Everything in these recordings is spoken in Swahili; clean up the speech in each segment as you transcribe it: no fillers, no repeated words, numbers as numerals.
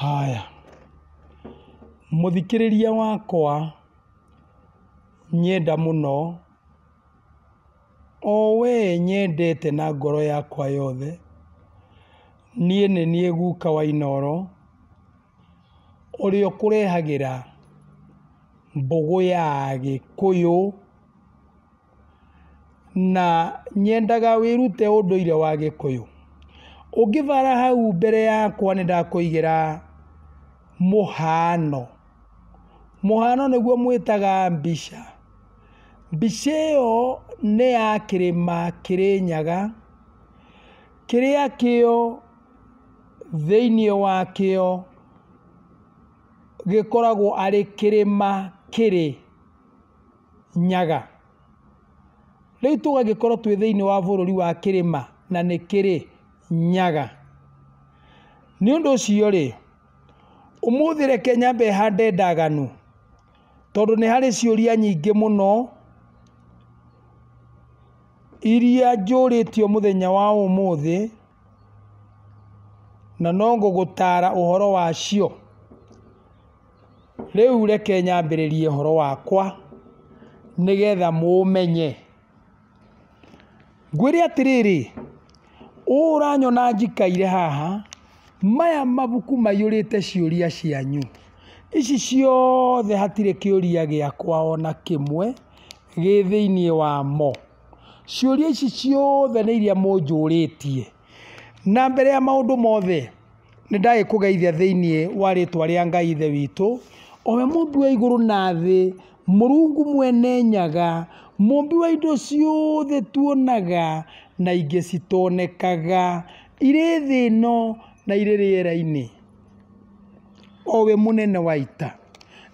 Haya, muthikiriria wakwa nyenda muno, o we nyendete na ngoro yakwa yothe, nie nĩ niĩ guka wa Inooro, ũrĩa ũkũrehagira mbogo ya Gĩkũyũ, na nyendaga wĩrute ũndũire wa Gĩkũyũ. Ũngĩvara hau mbere yakwa nĩ ndakũigĩra mũhano. Mũhano nĩguo mwĩtaga mbica. Mbica ĩyo nĩ ya kĩrĩma Kĩrĩnyaga, kĩrĩa kĩo thĩinĩ wakĩo gĩkoragwo arĩ kĩrĩma kĩrĩ nyaga. Rĩu tũgagĩkorwo twĩ thĩinĩ wa bũrũri wa kĩrĩma na nĩ kĩrĩ nyaga. Nĩ ũndũ ũcio rĩ, ũmũthĩ reke nyambe hande ndaganu, tondũ nĩ harĩ ciũria nyingĩ mũno iria njũrĩtio mũthenya wa ũmũthĩ, na no ngũgũtara ũhoro wacio. Rĩu reke nyambĩrĩrie ũhoro wakwa nĩgetha mũmenye. Ngwĩre atĩrĩrĩ, ũranyona njikaire haha, maya mabuku maiyũrĩte ciũria cianyu. Ici ciothe hatirĩ kĩũria gĩakwa ona kĩmwe gĩ thĩinĩ wamo. Ciũria ici ciothe nĩ iria mũnjũrĩtie. Na mbere ya maũndũ mothe, nĩ ndagĩkũgeithia thĩinĩ wa rĩtwa rĩa Ngai Ithe witũ, o we Mũmbi wa igũrũ na thĩ, Mũrungu mwene nyaga, Mũmbi wa indo ciothe tuonaga na ingĩ citonekaga, irĩ thĩ ĩno na irĩ rĩera-inĩ. O we mũnene wa ita.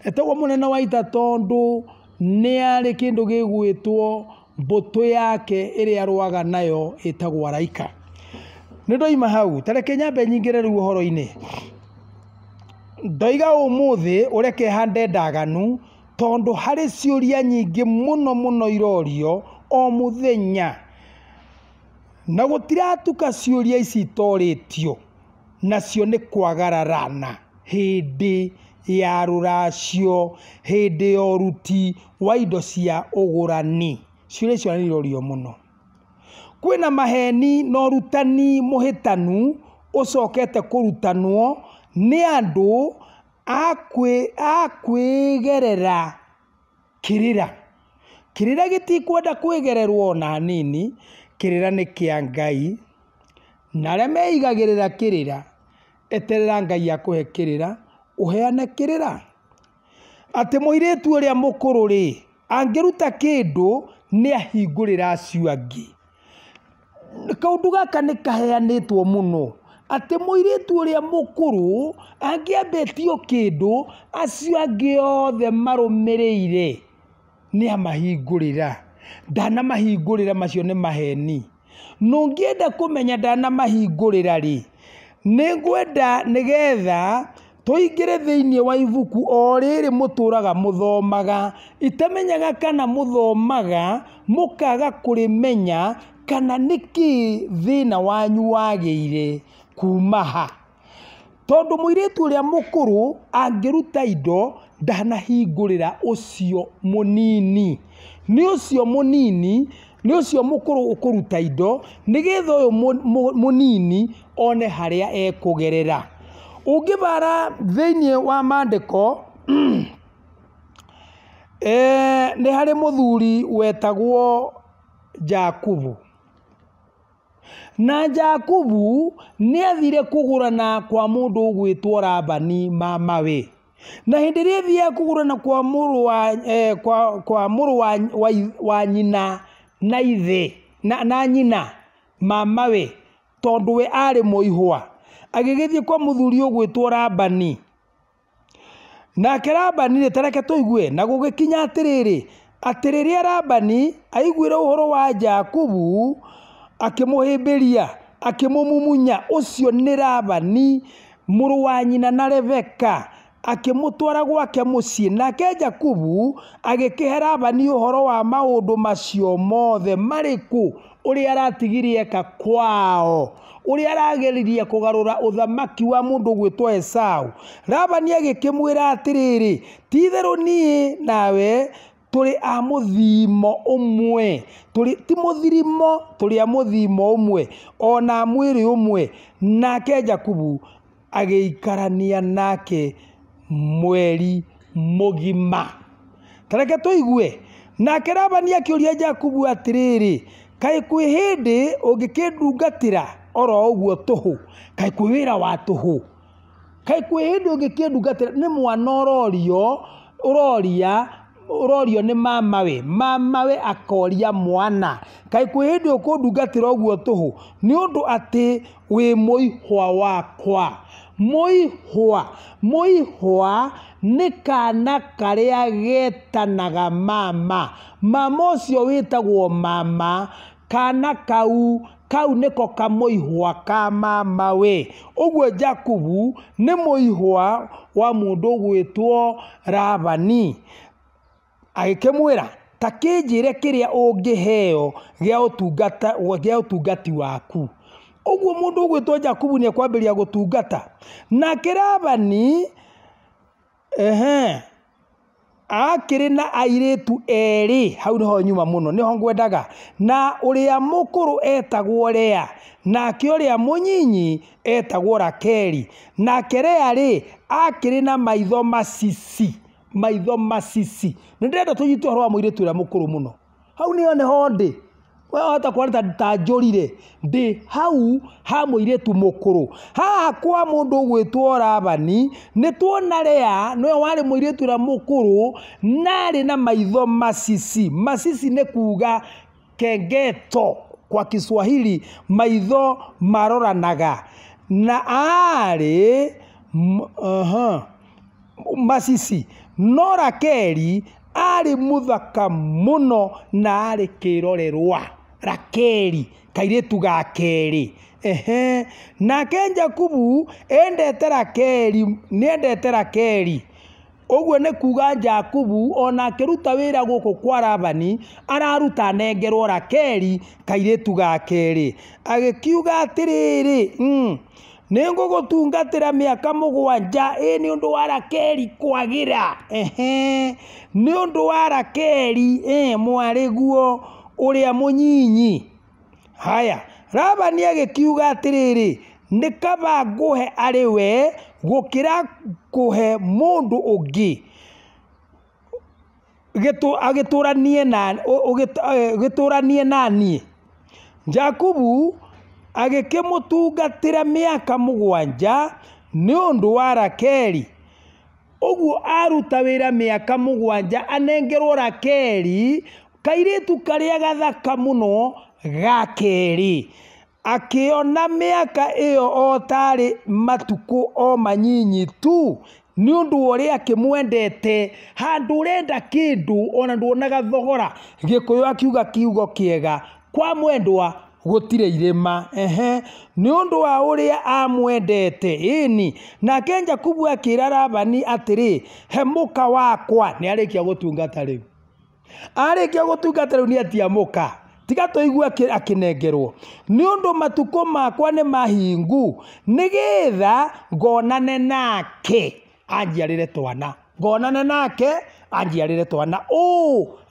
Etagwo mũnene wa ita tondũ nĩ arĩ kĩndũ gĩgwĩtwo mbũtũ yake ĩrĩa arũaga nayo ĩtagwo araika. Nĩ ndoima hau, ta reke nyambe nyingĩre rĩu ũhoro-inĩ. Ndoiga ũmũthĩ ũreke hande ndaganu, tondũ harĩ ciũria nyingĩ mũno mũno irorio o mũthenya. Na gũtiratuka ciũria ici itorĩtio, nacio nĩ kwagararana hĩndĩ ya rũracio, hĩndĩ ya ũruti wa indo cia ũgũrani. Ciũria icio nĩ irorio mũno. Kwĩna maheni na ũrutani mũhĩtanu ũcokete kũrutanwo nĩ andũ a kwĩgerera kĩrĩra. Kĩrĩra gĩtikwenda kwĩgererwo ona hanini. Kĩrĩra nĩ kĩa Ngai, na arĩa meigagĩrĩra kĩrĩra, eterera Ngai akũhe kĩrĩra, ũheane kĩrĩra. Atĩ mũirĩtu ũrĩa mũkũrũ rĩ, angĩruta kĩndũ nĩ ahingũrĩra acio angĩ. Kaũndũ gaka nĩ kaheanĩtwo mũno, atĩ mũirĩtu ũrĩa mũkũrũ angĩambĩtio kĩndũ, acio angĩ othe marũmĩrĩire nĩ amahingũrĩra. Ndanamahingũrĩra, macio nĩ maheni. Nũngĩenda kũmenya ndanamahingũrĩra rĩ, nĩ ngwenda nĩgetha tũingĩre thĩinĩ wa ibuku o rĩrĩ mũtũraga mũthomaga. Itamenyaga kana mũthomaga mũkaga kũrĩmenya kana nĩkĩ thĩna wanyu wagĩire kuma ha. Tondũ mũirĩtu ũrĩa mũkũrũ angĩruta indo ndanahingũrĩra ũcio mũnini. Nĩ ũcio mũnini, nĩ ũcio mũkũrũ ũkũruta indo, nĩgetha ũyũ mũnini one harĩa ekũgerera. Ũngĩvara thĩinĩ wa maandĩko, nĩ harĩ mũthuri wetagwo Jakubu. Na Jakubu nĩ athire kũgũrana kwa mũndũ ũgwĩtwo Labani mamawe. Na hĩndĩ ĩrĩa athiaga kũgũrana kwa mũrũ wa nyina na ithe na nyina mamawe, tondũ we arĩ mũihwa, agĩgĩthiĩ kwa mũthuri ũgwĩtwo Labani. Nake Labani ta reke tũigue, na gũgĩkinya atĩrĩrĩ, atĩ rĩrĩa Labani aiguire ũhoro wa Jakubu, akĩmũhĩmbĩria, akĩmũmumunya. Ũcio nĩ Labani, mũrũ wa nyina na Rebeka, akĩmũtwara gwake mũciĩ. Nake Jakubu agĩkĩhe Labani ũhoro wa maũndũ macio mothe marĩkũ, uria aratigirie eka kwao uria arageririe kugarura uthamaki wa mundu gwitwo Esau. Labani agikimwira atiriri titheru nie nawe turi a muthimo umwe ti muthirimo turi a muthimo umwe ona mwiri umwe. Nake Jakubu ageikarania nake mweri mugima. Tareke tuigue. Nake Labani akiuria Jakubu atiriri kai kwi hindi ungikindungatira oro uguo tuhu kai kwi wira wa tuhu kai kwi hindi ungikindungatira ni mwana urorio ni mamawe akoria mwana kai kwi hindi ukundungatira uguo tuhu ni undu ati wi muihwa wakwa. Muihwa ni kana karia getanaga mama ucio witagwo mama. Kana kau niko kamuihwa ka mama we. Uguo Jakubu ni muihwa wa mundu gwitwo Labani. Agikimwira ta kinjire kiria ungiheo gia utungati waku. Uguo mundu gwitwo Jakubu ni akwambiria gutungata. Nake Labani akiri na airetu eri hau niho nyuma muno niho ngwendaga. Na uria mukuru etagwo Lea nake uria munyinyi etagwo Rakeli. Nake Lea ri akiri na maitho masisi. Ndirenda tunyitwe horo wa muiretu uria mukuru muno. Hau niho ndi hata kwarita ta njorire ndi hau ha muiretu mukuru. Haha kwa mundu gwitwo Labani ni tuona Lea no wari muiretu ra mukuru nari na maitho masisi. Masisi ni kuga kengeto kwa Kiswahili, maitho maroranaga na ari masisi. No Rakeli ari muthaka muno na ari kirorerwa. Rakeli kairetu ga keri. Nake Jakubu endete Rakeli. Uguo ni kuga Jakubu ona akiruta wira guku kwa Labani araruta nengerwo Rakeli kairetu ga keri. Agikiuga atiriri ningugutungatira miaka 7 ni undu wa Rakeli kwagira. Ni undu wa Rakeli mwariguo uria munyinyi. Haya Labani agikiuga atiriri ni kaba nguhe ari we gukira kuhe mundu ungi gituranie nanie. Jakubu agikimutungatira miaka 7 ni undu wa Rakeli. Uguo aruta wira miaka 7 anengerwo Rakeli kairetu karia gathaka muno ga keri. Akiona miaka iyo otari matuku o manyinyi tu ni undu uria akimwendete handu urenda kindu ona nduonaga thogora. Gikuyu akiuga kiugo kiega kwa mwendwa gutire irema. Ni undu wa uria amwendete ini. Nake Jakubu akira Labani atiri he muka wakwa ni arikia gutungata riu. Arikia gutungata riu ni atia muka tiga tuigua akinengerwo. Ni undu matuko makwa ni mahingu nigetha ngonane nake anjiarire twana.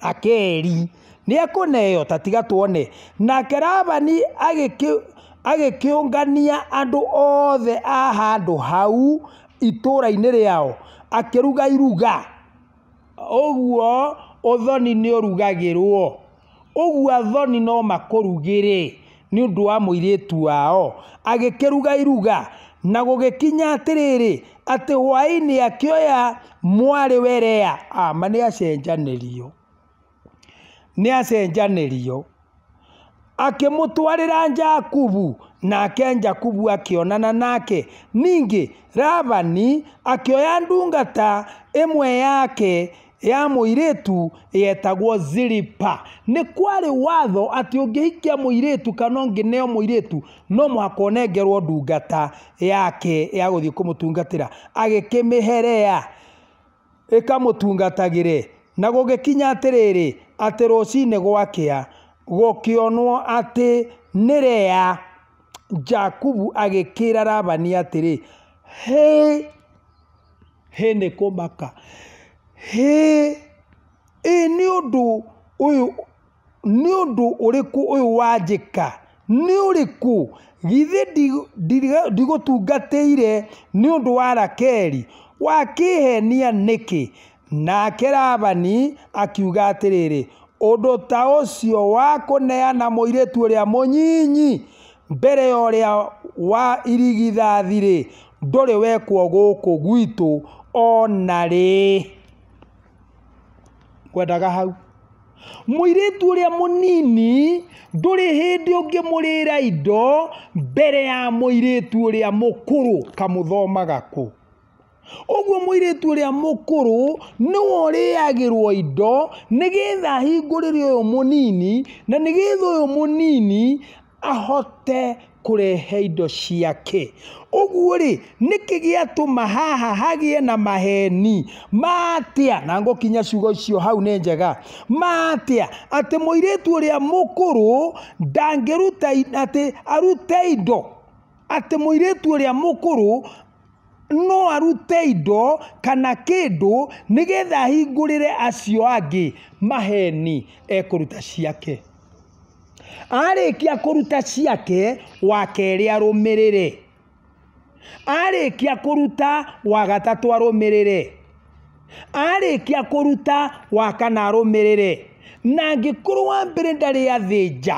Rakeli ni akuneo tatiga tuone. Nake Labani agikiungania andu othe a handu hau itura-ini riao akiruga iruga. Uguo uthoni ni urugagirwo. Uguo athoni no makurugire ni undu wa muiretu wao. Agikiruga iruga na gugikinya atiriri ati hwaini akioya mwari we Lea ni acenjanirio akimutwarira Jakubu. Nake Jakubu akionana nake. Ningi Labani akioya ndungata imwe yake ya muiretu yetagwo Zilipa. Ni kwari watho ati ungihikia muiretu kana ngineo muiretu no muhaka onengerwo ndungata yake ya guthii kumutungatira. Agikimiherea ikamutungatagire na gugikinya atiriri ati rucine gwakia gũkĩonwo atĩ nĩ Lea, Jakubu agĩkĩra Labani atĩrĩ, hĩ nĩ kũmaka, nĩ ũndũ ũrĩkũ ũyũ wanjĩka, nĩ ũrĩkũ, githĩ ndigũtungatĩire nĩ ũndũ wa Rakeli, wakĩhenia nĩkĩ? Nake Labani akiuga atĩrĩrĩ, ũndũ ta ũcio wa kũneana mũirĩtu ũrĩa mũnyinyi mbere ya ũrĩa wa irigithathi-rĩ, ndũrĩ wekwo gũkũ gwitũ ona rĩ. Ngwendaga hau, mũirĩtu ũrĩa mũnini ndũrĩ hĩndĩ ũngĩmũrĩra indo mbere ya mũirĩtu ũrĩa mũkũrũ, kamũthomaga kũ? Ũguo mũirĩtu ũrĩa mũkũrũ nĩwe ũrĩagĩrwo indo nĩgetha hingũrĩre ũyũ mũnini, na nĩgetha ũyũ mũnini ahote kũrehe indo ciake. Ũguo rĩ, nĩkĩ gĩatũma haha hagĩe na maheni matĩa, na ngũkinya ciugo icio hau nĩ njega, matĩa atĩ mũirĩtu ũrĩa mũkũrũ ndangĩruta atĩ arute indo, atĩ mũirĩtu ũrĩa mũkũrũ no arute indo kana kĩndũ nĩgetha hingũrĩre acio angĩ maheni, ekũruta ciake. Arĩkia kũruta ciake, wa kerĩ arũmĩrĩre. Arĩkia kũruta, wa gatatũ arũmĩrĩre. Arĩkia kũruta, wa kana arũmĩrĩre. Na angĩkorwo wa mbere ndarĩ athĩnja,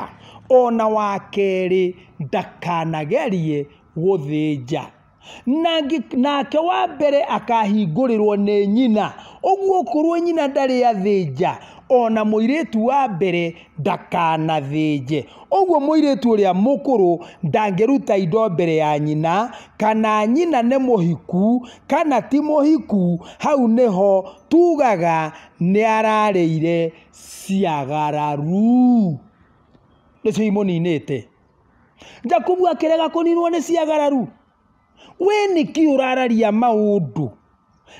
ona wa kerĩ ndakanagerie gũthĩnja. Nake wa mbere akahingũrĩrwo nĩ nyina. Ũguo korwo nyina ndarĩ athĩnja, ona mũirĩtu wa mbere ndakanathĩnje. Ũguo mũirĩtu ũrĩa mũkũrũ ndangĩruta indo mbere ya nyina, kana nyina nĩ mũhiku kana ti mũhiku, hau nĩho tugaga nĩ ararĩire ciagararu. Nĩcio imũninĩte. Jakubu akĩrega kũninwo nĩ ciagararu. We nĩkĩ ũrararia maũndũ?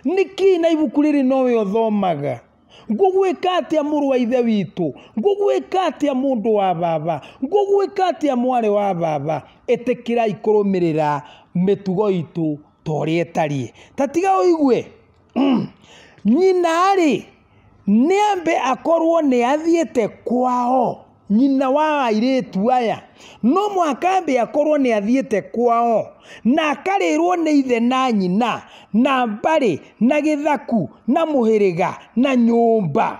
Nĩkĩ na ibuku rĩrĩ nowe ũthomaga? Ngũgwĩka atĩa mũrũ wa ithe witũ? Ngũgwĩka atĩa mũndũ wa baba? Ngũgwĩka atĩa mwarĩ wa baba? Ĩtĩkĩrai kũrũmĩrĩra mĩtugo itũ ta ũrĩa ĩtariĩ. Ta tiga ũigue, nyina-rĩ nĩambe akorwo nĩ athiĩte kwao, nyina wa airĩtu aya no mũhaka ambe akorwo nĩ athiĩte kwao, na akarĩrwo nĩ ithe na nyina na mbarĩ na gĩthaku na mũhĩrĩga na nyũmba,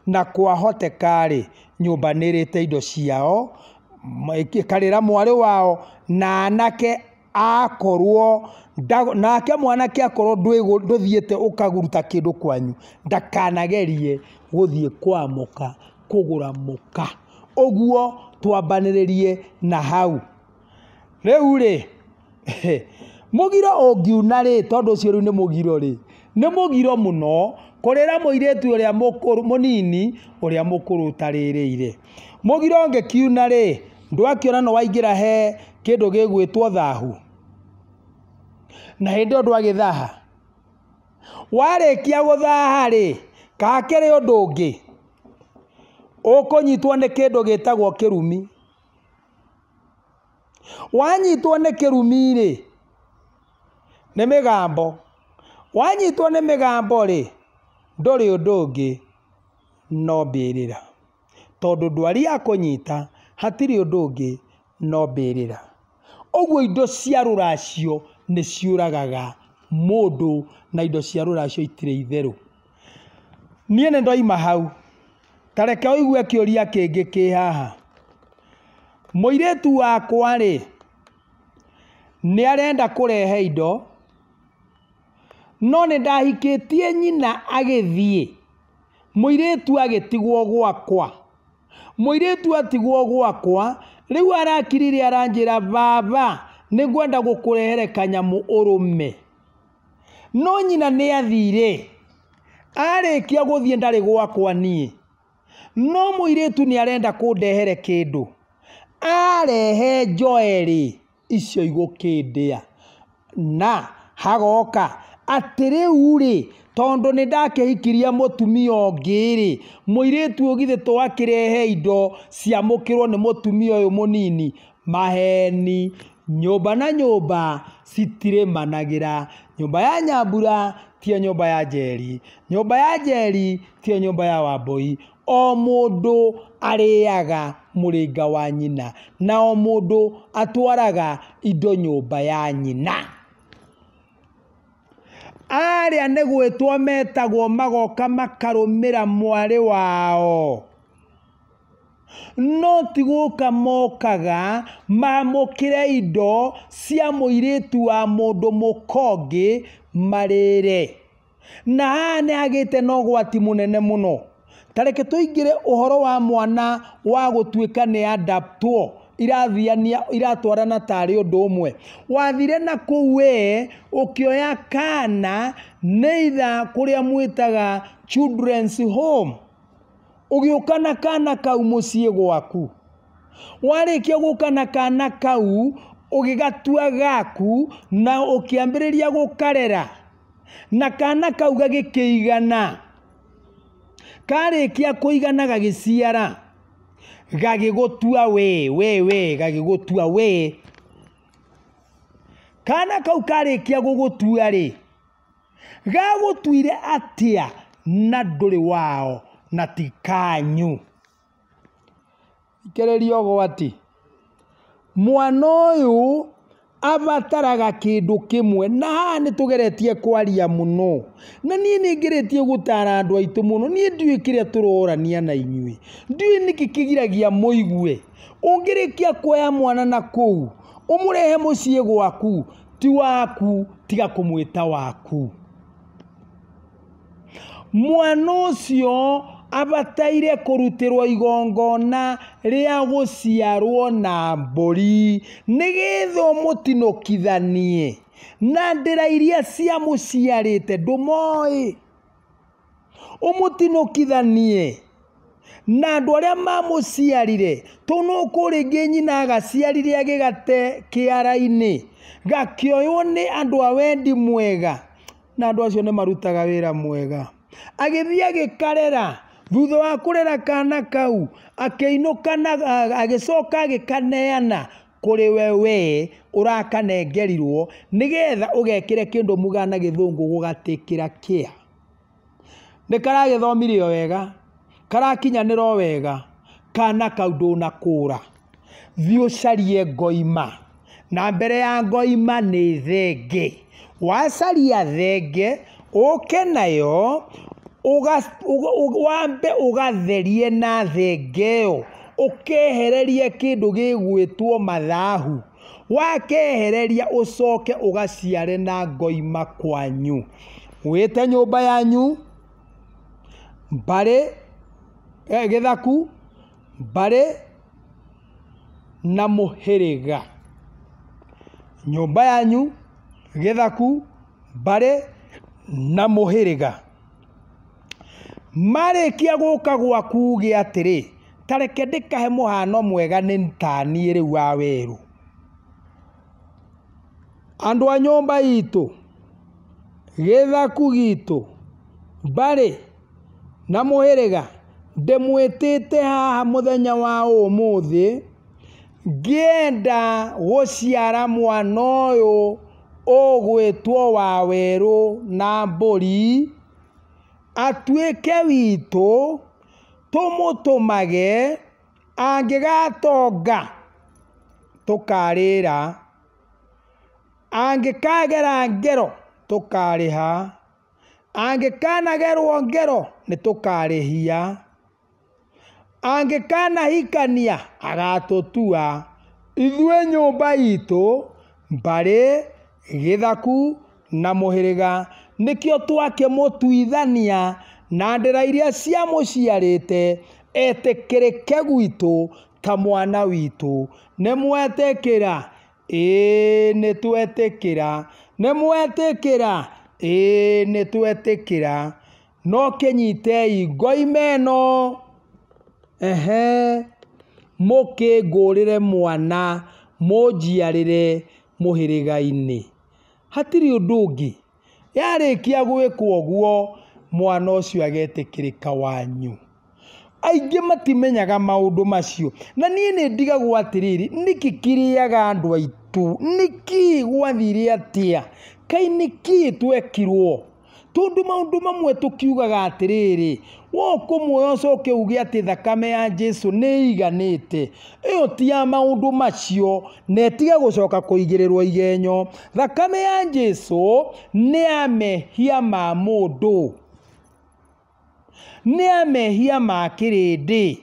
na kwahoteka-rĩ nyũmba nĩrĩte indo ciao, ĩkarĩra mwarĩ wao, na anake akorwo nake mwanake akorwo ndũthiĩte ũkaguruta kĩndũ kwanyu, ndakanagerie gũthiĩ kwamũka kũgũra mũka. Ũguo twambanĩrĩrie na hau. Rĩu-rĩ, mũgiro ũngiuna-rĩ, tondũ ũcio rĩu nĩ mũgiro-rĩ, nĩ mũgiro mũno kũrĩra mũirĩtu ũrĩa mũnini ũrĩa mũkũrũ ũtarĩrĩire. Mũgiro ũngĩkiuna-rĩ, ndwakĩona nĩ waingĩra he kĩndũ gĩgwĩtwo thahu, na hĩndĩ ĩyo ndwagĩthaha. Warĩkia gũthaha-rĩ, kakĩrĩ ũndũ ũngĩ ũkũnyitwo nĩ kĩndũ gĩtagwo kĩrumi. Wanyitwo nĩ kĩrumi-rĩ, nĩ mĩgambo. Wanyitwo nĩ mĩgambo-rĩ, ndũrĩ ũndũ ũngĩ no mbĩrĩra, tondũ ndwari ya kũnyita hatirĩ ũndũ ũngĩ no mbĩrĩra. Ũguo indo cia rũracio nĩ ciũragaga mũndũ, na indo cia rũracio itirĩ itherũ. Niĩ nĩ ndoima hau. Ta reke ũigue kĩũria kĩngĩ kĩ haha. Mũirĩtu wakwa-rĩ nĩ arenda kũrehe indo, no nĩ ndahikĩtie nyina agĩthiĩ, mũirĩtu agĩtigwo gwakwa. Mũirĩtu atigwo gwakwa, rĩu arakirire aranjĩra, baba nĩ ngwenda gũkũrehere kanyamũ ũrũme. No nyina nĩ athire, arĩkia gũthiĩ ndarĩ gwakwa niĩ. No mũirĩtu nĩ arenda kũndehere kĩndũ, arehe njoerĩ icio igũkĩndĩa, na hagoka atiriu ri tondo ni ndakehikiria mutumia ongi ri muiritu ugithe twakirehe indo cia mukirwo ni mutumia uyu munini maheni nyumba na nyumba citire managira nyumba ya Nyambura tiyo nyumba ya Njeri nyumba ya Njeri tiyo nyumba ya Wambui o mundu ariaga muringa wa nyina na o mundu atwaraga indo nyumba ya nyina aria ne gwetwo metagwo magoka makarumira mwari wao no tiguka mokaga mamukire indo cia muiritu wa mundu mukongi marire na hane agite no gwati munene muno tareke tuingire uhoro wa mwana wa gutuika ni adaptwo irathiania iratwarana tari undu umwe wathire na kuwe ukioya kana neitha kuria mwitaga children's home ugiukana kana kau mucie gwaku warikia gukana kana kau ugigatua gaku na ukiambiriria gukarera na kana kau gagikiigana karikia kuigana gagiciara gagigutua we gagigutua we kana kau karikia gugutua ri gagutuire atia na nduri wao na tikanyu ikererio gwati mwana uyu abataraga kindu kimwe na ni tugeretie kwaria muno na nie ningeretie gutara andu aitu muno nie ndiwe kiria turorania na inyui ndiwe niki kigiragia muigue ungirikia kuoya mwana na kuu umurehe mucie gwaku ti waku tiga kumwita waku mwana ucio abataire kurutirwo igongona ria guciarwo na mburi nigetho mutinokithanie na ndira iria cia muciarite ndumoi umutinokithanie na andu aria mamuciarire tono kuringi nyina agaciarire agigate kiara-ini gakioywo ni andu a wendi mwega na andu acio ni marutaga wira mwega agithia agikarera thutha wa kurera kana kau akiinuka na agicoka agikaneana kuri we urakanengerirwo nigetha ugekire kindu mugana githungu gugatikira kia nikaragithomirio wega karakinyaniro wega kana kau ndunakura thio carie ngoima na mbere ya ngoima ni thenge wacaria thenge uke nayo wambe ugatherie na thengeo ukehererie kindu gigwitwo mathahu wakehereria ucoke ugaciare na ngoima kwanyu wite nyumba yanyu mbare githaku mbare na muhiriga nyumba yanyu githaku mbare na muhiriga marikia guka gwaku gi atiri tareke ndikahe muhano mwega ni ntani ri wa weru andu a nyumba itu githaku gitu mbare na muhiriga ndimwitite haha muthenya wa umuthi ngienda guciara mwana uyu ugwitwo wa weru na mburi atuike witu tumutumage angigatonga tukarira angikagera ngero tukariha angikanagerwo ngero ni tukarihia angikanahikania agatutua ithue nyumba itu mbare githaku na muhiriga nikio twake mutuithania na ndira iria cia muciarite etekirike gwitu ta mwana witu nemwetekira nitwetekira nemwetekira nitwetekira no kinyitei ngoimeno mukingurire mwana munjiarire muhiriga-ini hatiri undu ungi yarĩkia gwĩkwo ũguo mwana ũcio agetĩkĩrĩka wanyu. Aingĩ matimenyaga maũndũ macio, na niĩ nĩ ndigagwo atĩrĩrĩ, nĩkĩ kĩrĩaga andũ aitũ, nĩkĩ gwathire atĩa, kai nĩkĩ twekirwo? Tondũ maũndũ mamwe tũkiugaga atĩrĩrĩ, wokumwoyo ũcoke uge atĩ thakame ya Jesu nĩ iganĩte. Ĩyo ti ya maũndũ macio, na ĩtiga gũcoka kũigĩrĩrwo igenyo. Thakame ya Jesu nĩ ya mehia ma mũndũ, nĩ ya mehia ma kĩrĩndĩ.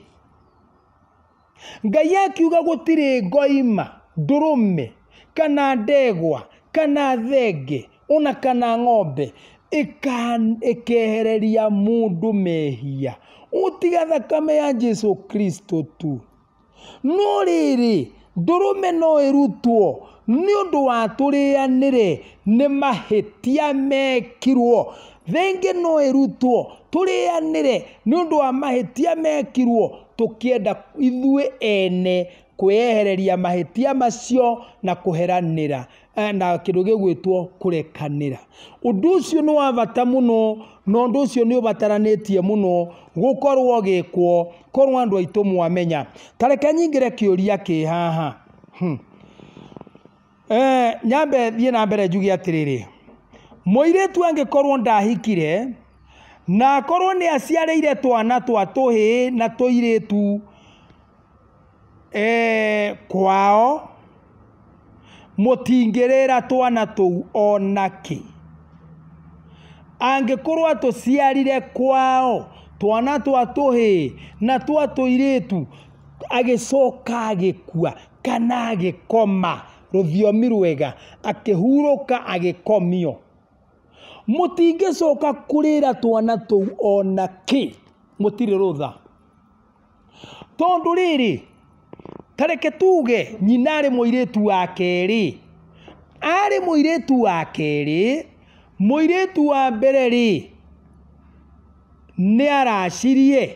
Ngai akiuga gũtirĩ ngoima, ndũrũme, kana ndegwa, kana thenge, ona kana ng'ombe ĩkehereria mũndũ mehia, ũtiga thakame ya Jesu Kristo tu. No rĩrĩ, ndũrũme no ĩrutwo nĩ ũndũ wa tũrĩanĩre nĩ mahĩtia mekirwo. Thenge no ĩrutwo tũrĩanĩre nĩ ũndũ wa mahĩtia mekirwo, tũkĩenda ithuĩ ene kwĩyehereria mahĩtia macio na kũheranĩra na kĩndũ gĩgwĩtwo kũrekanĩra. Ũndũ ũcio nĩ wa bata mũno, na ũndũ ũcio nĩ ũbataranĩtie mũno gũkorwo gĩkwo, korwo andũ aitũ mwamenya. Tareke nyingĩre kĩũria kĩ haha. Nyambe thiĩ na mbere njuge atĩrĩrĩ, mũirĩtu angĩkorwo ndahikire na akorwo nĩ aciarĩire twana twa tũhĩĩ na tũirĩtu kwao, mũtingĩrĩra twana tũu onakĩ. Angĩkorwo tũciarire kwao twana twa tũhĩĩ na twa tũirĩtu, agĩcoka agĩkua kana agĩkoma, rũthiomi rwega, akĩhurũka agĩkomio, mũtingĩcoka kũrĩra twana tũu onakĩ, mũtirĩ rũtha. Tondũ rĩrĩ, tareke tuge nyina arĩ mũirĩtu wa kerĩ, arĩ mũirĩtu wa kerĩ, mũirĩtu wa mbere rĩ nĩ aracirie,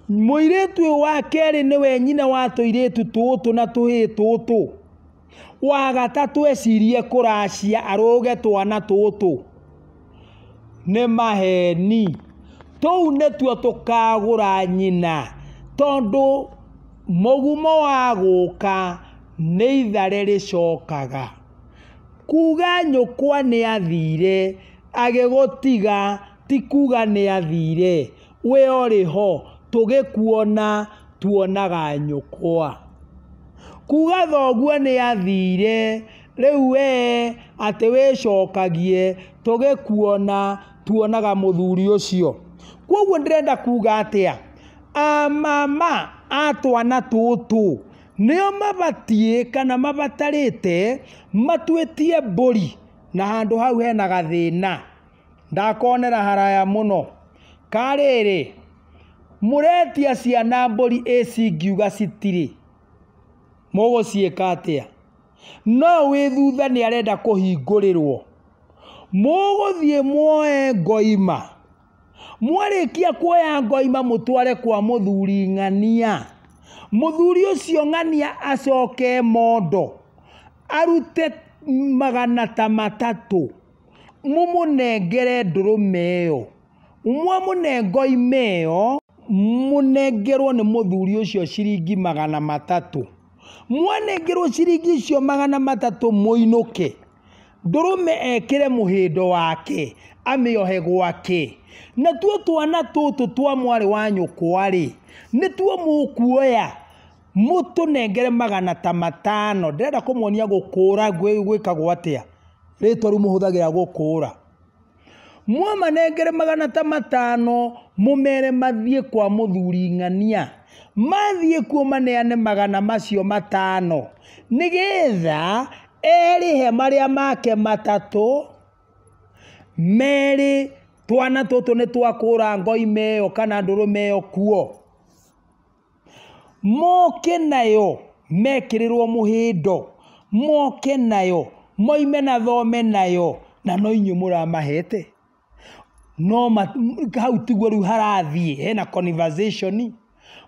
mũirĩtu wa kerĩ nĩwe nyina wa tũirĩtu tũtũ na tũhĩĩ tũtũ, wa gatatũ ecirie kũracia aroge twana tũtũ, nĩ maheni. Tũu nĩtuo tũkagũra nyina, tondũ mũgumo wa gũka nĩ ithare rĩcokaga. Kuga nyũkwa nĩ athire agĩgũtiga, ti kuga nĩ athire, we ũrĩ ho, tũgĩkuona tuonaga nyũkwa. Kuga thoguo nĩ athire, rĩu we atĩ wĩcokagie, tũgĩkuona tuonaga mũthuri ũcio. Kwoguo ndĩrenda kuga atĩa, mama a twana tũtũ nĩo mabatiĩ kana mabatarĩte matuĩtie mbũri, na handũ hau hena gathĩna, ndakonera haraya mũno. Karĩrĩ, mũretia ciana mbũri cingiuga citirĩ, mũgũciĩka atĩa? No wĩ thutha nĩ arenda kũhingũrĩrwo, mũgũthiĩ muoe ngoima, mwarĩkia kuoya ngoima mũtware kwa mũthuri ng'ania, mũthuri ũcio ng'ania acoke mondo, arute magana ta matatũ, mũmũnengere ndũrũme ĩyo, mwamũne ngoima ĩyo, mũnengerwo nĩ mũthuri ũcio ciringi 300. Mwanengerwo ciringi icio 300 mũinũke, ndũrũme ekĩre mũhĩndo wake, amĩohe gwake. Na tuo twana tũtũ twa mwarĩ wa nyũkwa-rĩ, nĩtuo mũkuoya mũtũnengere 500. Ndĩrenda kũmuonia gũkũra gwĩkagwo atĩa, rĩtwa rĩu mũhũthagĩra gũkũra. Mwamanengere 500, mũmere mathiĩ kwa mũthuri ng'ania, mathiĩ kuo maneane 500 macio, nĩgetha erĩhe marĩa make 3, merĩ twana tũtũ nĩ twakũra ngoima ĩyo kana ndũrũme ĩyo kuo, moke nayo mekĩrĩrwo mũhĩndo, moke nayo moime na thome nayo, na no inyuĩ mũramahete. No hau tiguo rĩu harathiĩ, hena conversation.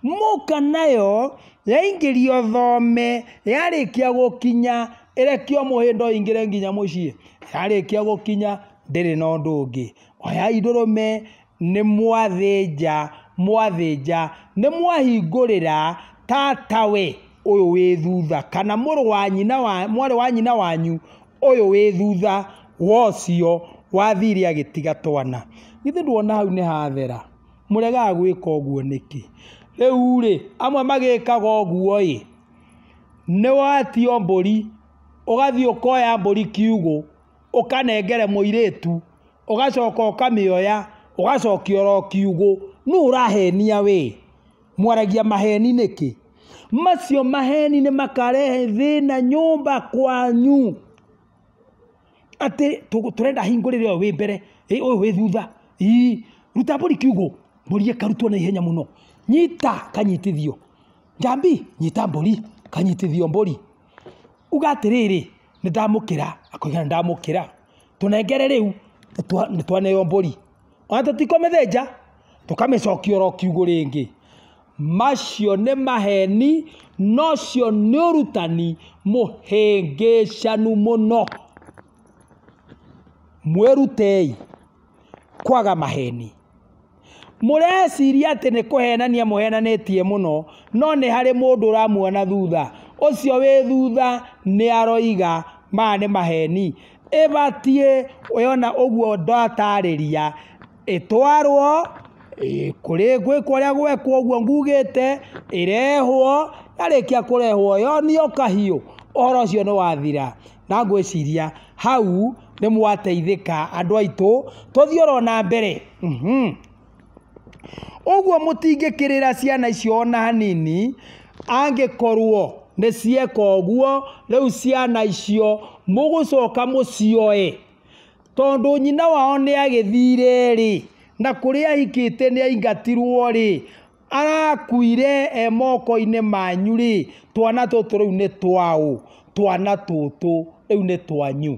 Moka nayo yaingĩrio thome, yarĩkia gũkinya erekio muhindo ingire nginya mucie yarekia gukinya ndiri no ndungi oya idurume ni mwathĩnja ni mwahingũrĩra tatawe uyu wi thutha kana mũrũ wa nyina mwarĩ wa nyina wanyu uyu wi thutha wocio wathire agĩtiga twana githĩ nduona hau nĩ hathera mũregaga gwĩka ũguo nĩkĩ rĩu rĩ amwe magĩkaga ũguo ĩ nĩ watio mbũri ũgathiĩ ũkoya mbũri kiugũ ũkanengere mũirĩtu ũgacoka ũkamĩoya ũgacokia oro kiugũ nũ ũrahenia we mwaragia maheni nĩkĩ macio maheni nĩ makarehe thĩna nyũmba kwanyu atĩ tũrenda hingũrĩre ũyũ wĩ mbere ũyũ wĩ thutha ruta mbũri kiugũ mbũri ĩkarutwo na ihenya mũno nyita kanyitithio njambi nyita mbũri kanyitithio mbũri uga atĩrĩrĩ nĩ ndamũkĩra akoiga nĩ ndamũkĩra tũnengere rĩu nĩ twaneo mbũri ona tũtikomĩthĩnja tũkamĩcokia oro kiugũ rĩngĩ macio nĩ maheni nocio nĩ ũrutani mũhĩngĩcanu mũno mwĩrutei kwaga maheni mũreciria atĩ nĩ kũhenania mũhenanĩtie mũno no nĩ harĩ mũndũ ũramuona thutha ũcio wĩ thutha nĩ aroiga maya nĩ maheni ĩbatiĩ yona ũguo ndatarĩria ĩtwarwo kũrĩ gwĩkwo ũrĩa gwekwo ũguo ngugĩte ĩrehwo yarĩkia kũrehwo yonio kahiũ ũhoro ũcio nĩ wathira na ngwĩciria hau nĩ mwateithĩka andũ aitũ tũthiĩ oro na mbere ũguo mũtingĩkĩrĩra ciana icio ona hanini angĩkorwo nĩ cieka ũguo rĩu ciana icio mũgũcoka mũcioe tondũ nyina wao nĩ agĩthire rĩ na kũrĩa ahikĩte nĩ aingatirwo rĩ arakuire moko-inĩ manyu rĩ twana tũtũ rĩu nĩ twaũ twana tũtũ rĩu nĩ twanyu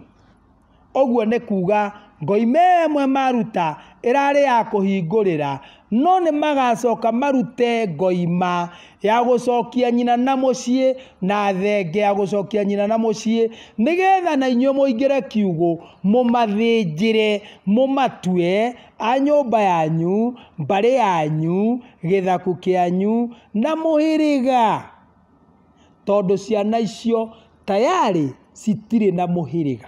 ũguo nĩ kuga ngoima ĩmwe maruta ĩrarĩ ya kũhingũrĩra no nĩ magacoka marute ngoima ya gũcokia nyina na mũciĩ na thenge ya gũcokia nyina na mũciĩ nĩgetha na inyuĩ mũingĩre kiugũ mũmathĩnjĩre mũmatue a nyũmba yanyu mbarĩ yanyu gĩthaku kĩanyu na mũhĩrĩga tondũ ciana icio tayarĩ citirĩ na mũhĩrĩga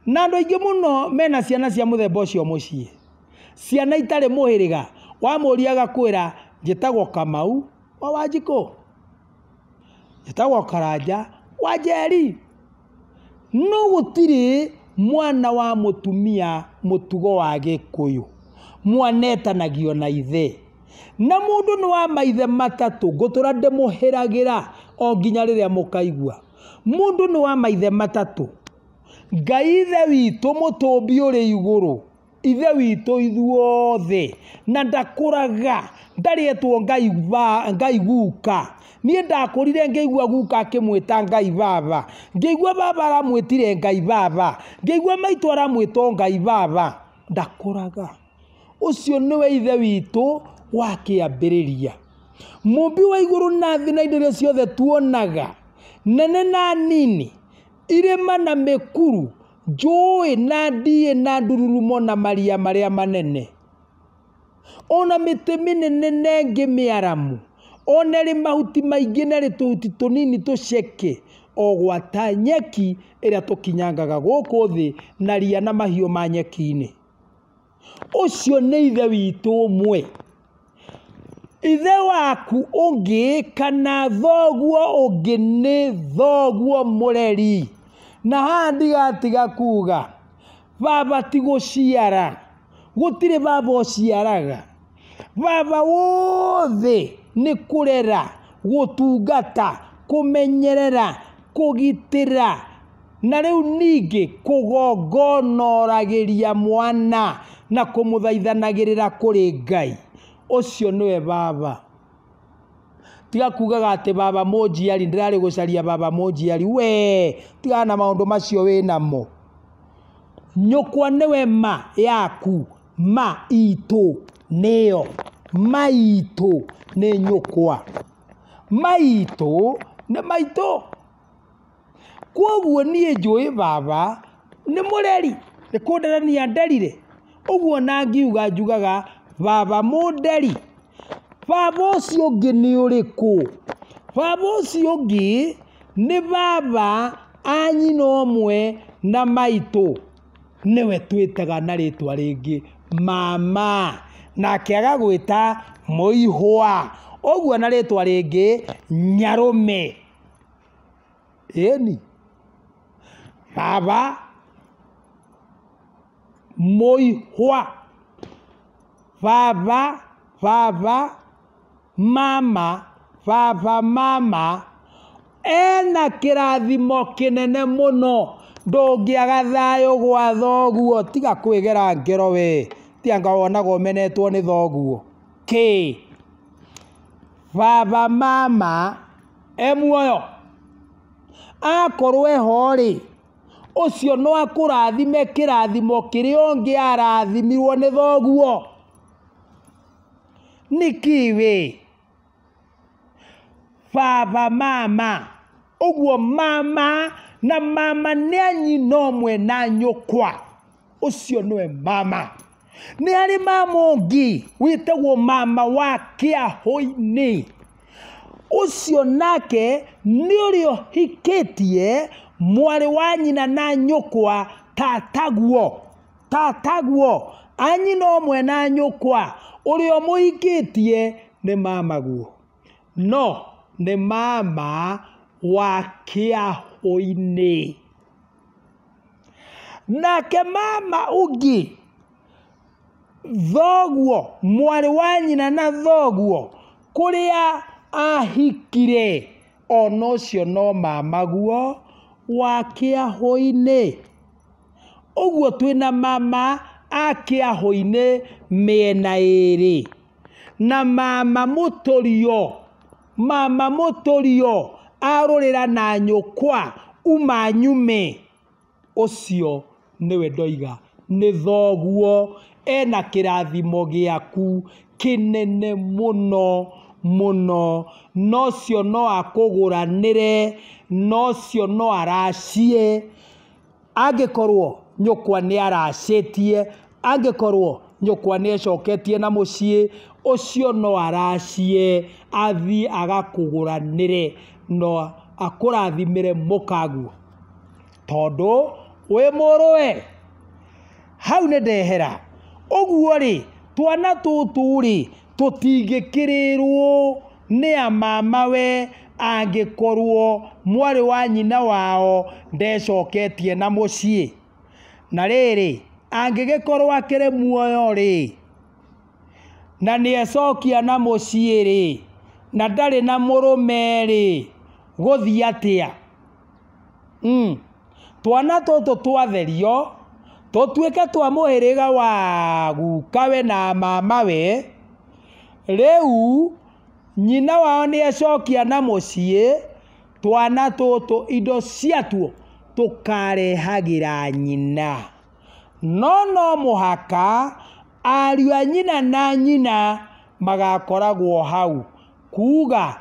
na andũ aingĩ mũno mena ciana cia mũthemba ũcio mũciĩ ciana itarĩ mũhĩrĩga wamũria agakwĩra njĩtagwo Kamau wa Wanjikũ njĩtagwo Karanja wa Njeri no gũtirĩ mwana wa mũtumia mũtugo wa Gĩkũyũ mwanetanagio na ithe na mũndũ nĩ wa maithe matatũ ngũtũra ndĩmũhĩragĩra o nginya rĩrĩa mũkaigua mũndũ nĩ wa maithe matatũ Ngai ithe witũ mũtũmbi ũrĩ igũrũ ithe witũ ithuothe na ndakũraga ndarĩetwo Ngai guka niĩ ndakũrire ngĩigua guka akĩmwĩta Ngai baba ngĩigua baba aramwĩtire Ngai baba ngĩigua maitũ aramwĩta Ngai baba ndakũraga ũcio nĩwe ithe witũ wa kĩambĩrĩria mũmbi wa igũrũ na thĩ na indo iria ciothe tuonaga nene na nini irĩma na mĩkuru njũĩ na ndiĩ na ndururumo na maria marĩa manene ona mĩtĩ mĩnene nengĩ mĩaramu ona rĩ mahuti maingĩ na rĩ tũhuti tũnini tũceke o gwata nyeki ĩrĩa tũkinyangaga gũkũ thĩ na ria na mahiũ ma nyeki-inĩ ũcio nĩ ithe witũ ũmwe ithe waku ũngĩ kana thoguo ũngĩ nĩ thoguo mũreri na haha ndigatiga kuga baba ti gũciara gũtirĩ baba ũciaraga baba wothe nĩ kũrera gũtungata kũmenyerera kũgitĩra na rĩu ningĩ kũgongonoragĩria mwana na kũmũthaithanagĩrĩra kũrĩ Ngai ũcio nĩwe baba tiga kugaga atĩ baba mũnjiari ndĩrarĩ gũcaria baba mũnjiari we tiga na maũndũ macio wĩ namo nyũkwa nĩwe ma yaku ma itũ nĩyo maitũ nĩ nyũkwa maitũ nĩ maitũ Koguo niĩ njũĩ baba nĩ mũreri, nĩ kũnderania nderire. Ũguo na ngiuga njugaga baba mũnderi. Baba ũcio ũngĩ nĩ ũrĩkũ? Baba ũcio ũngĩ nĩ baba a nyina ũmwe na maitũ, nĩwe twĩtaga na rĩtwa rĩngĩ mama, nake agagwĩta Mũihwa, ũguo na rĩtwa rĩngĩ Nyarũme. Ĩni baba Mũihwa, baba mama, baba mama ena kĩrathimo kĩnene mũno. Ndũngĩaga thayũ gwa thoguo, tiga kwĩgera ngero we, tianga wonaga ũmenetwo nĩ thoguo. Baba mama muoyo, akorwo eho-rĩ, ũcio no akũrathime kĩrathimo kĩrĩa ũngĩ arathimirwo nĩ thoguo. Nĩkĩ we? Baba mama, ũguo mama na mama nĩ a nyina ũmwe na nyũkwa, ũcio nĩwe mama. Nĩ harĩ mama ũngĩ wĩtagwo mama wa kĩahũ-inĩ, ũcio nake nĩ ũrĩa ũhikĩtie mwarĩ wa nyina na nyũkwa tataguo, a nyina ũmwe na nyũkwa, ũrĩa mũhikĩtie nĩ mamaguo, no nĩ mama wa kĩahũ-inĩ. Nake mama ũngĩ, thoguo, mwarĩ wa nyina na thoguo, kũrĩa ahikire, ona ũcio no mamaguo wa kĩahũ-inĩ. Ũguo twĩna mama a kĩahũ-inĩ mĩena ĩrĩ, na mama mũtũrio arũrĩra na nyũkwa uma nyume, ũcio nĩwe ndoiga nĩ thoguo, ena kĩrathimo gĩaku kĩnene mũno, nocio no akũgũranĩre, nocio no aracie, angĩkorwo nyũkwa nĩ aracĩtie, angĩkorwo nyũkwa nĩ acoketie na mũciĩ, ũcio no aracie, athiĩ agakũgũranĩre, no akũrathimĩre mũkaguo, tondũ wĩ mũrũwe. Hau nĩ ndehera. Ũguo-rĩ, twana tũtũ-rĩ, tũtingĩkĩrĩrwo nĩ a mama we, angĩkorwo mwarĩ wa nyina wao ndecoketie na mũciĩ. Na rĩrĩ, angĩgĩkorwo akĩrĩ muoyo-rĩ, na nĩecokia na mũciĩ-rĩ, na ndarĩ na mũrũme-rĩ, gũthiĩ atĩa? Twana tũtũ twatherio, tũtuĩke twa mũhĩrĩga wa gukawe na mamawe, rĩu nyina wao nĩecokia na mũciĩ, twana tũtũ indo ciatuo tũkarehagĩra nyina. No mũhaka ariũ a nyina na nyina magakoragwo hau, kuga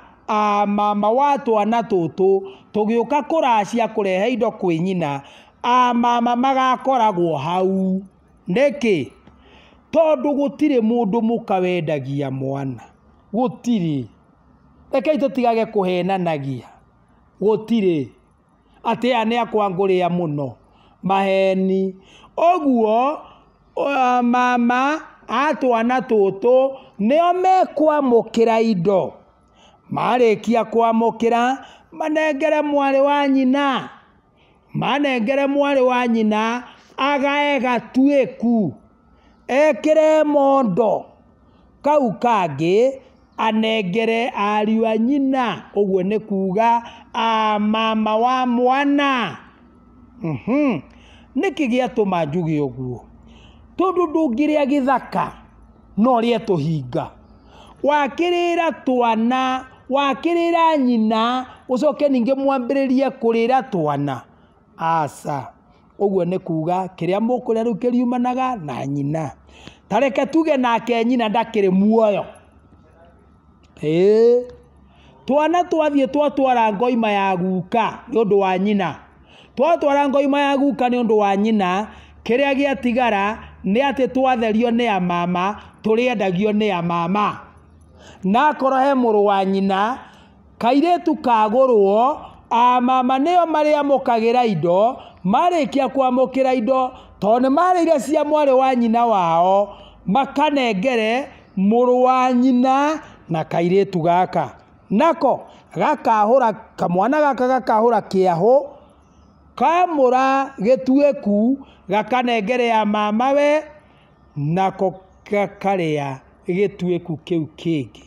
mama wa twana tũtũ tũgĩũka kũracia kũrehe indo kwĩ nyina, mama magakoragwo hau. Nĩkĩ? Tondũ gũtirĩ mũndũ mũka wendagia mwana, gũtirĩ. Rekei tũtigage kũhenanagia, gũtirĩ atĩ aya nĩ akwa ngũrĩa mũno, maheni. Ũguo mama a twana tũtũ nĩo mekwamũkĩra indo, marĩkia kwamũkĩra manengere mwarĩ wa nyina, manengere mwarĩ wa nyina, agae gatuĩku, ekĩre mondo, kau kangĩ anengere ariũ a nyina, ũguo nĩ kuga mama wa mwana. Nĩkĩ gĩatũma njuge ũguo? Tondũ ndũngĩrĩa gĩthaka no rĩe tũhinga. Wakĩrĩra twana, wakĩrĩra nyina, ũcoke ningĩ mwambĩrĩrie kũrĩra twana, aca. Ũguo nĩ kuga kĩrĩa mũkũrĩa rĩu kĩriumanaga na nyina. Tareke tuge nake nyina ndakĩrĩ muoyo, twana twathiĩ twatwara ngoima ya guka nĩ ũndũ wa nyina, twatwara ngoima ya guka nĩ ũndũ wa nyina, kĩrĩa gĩatigara nĩ atĩ twatherio nĩ a mama, tũrĩendagio nĩ a mama. Na akorwo he mũrũ wa nyina, kairĩtu kagũrwo, a mama nĩo marĩamũkagĩra indo, marĩkia kwamũkĩra indo, tondũ nĩ marĩire cia mwarĩ wa nyina wao, makanengere mũrũ wa nyina na kairĩtu gaka. Nako gakahũra, kamwana gaka gakahũra kĩahũ, kamũra gĩtuĩku, gakanengere ya mama we, nako gakarĩa gĩtuĩku kĩu kĩngĩ.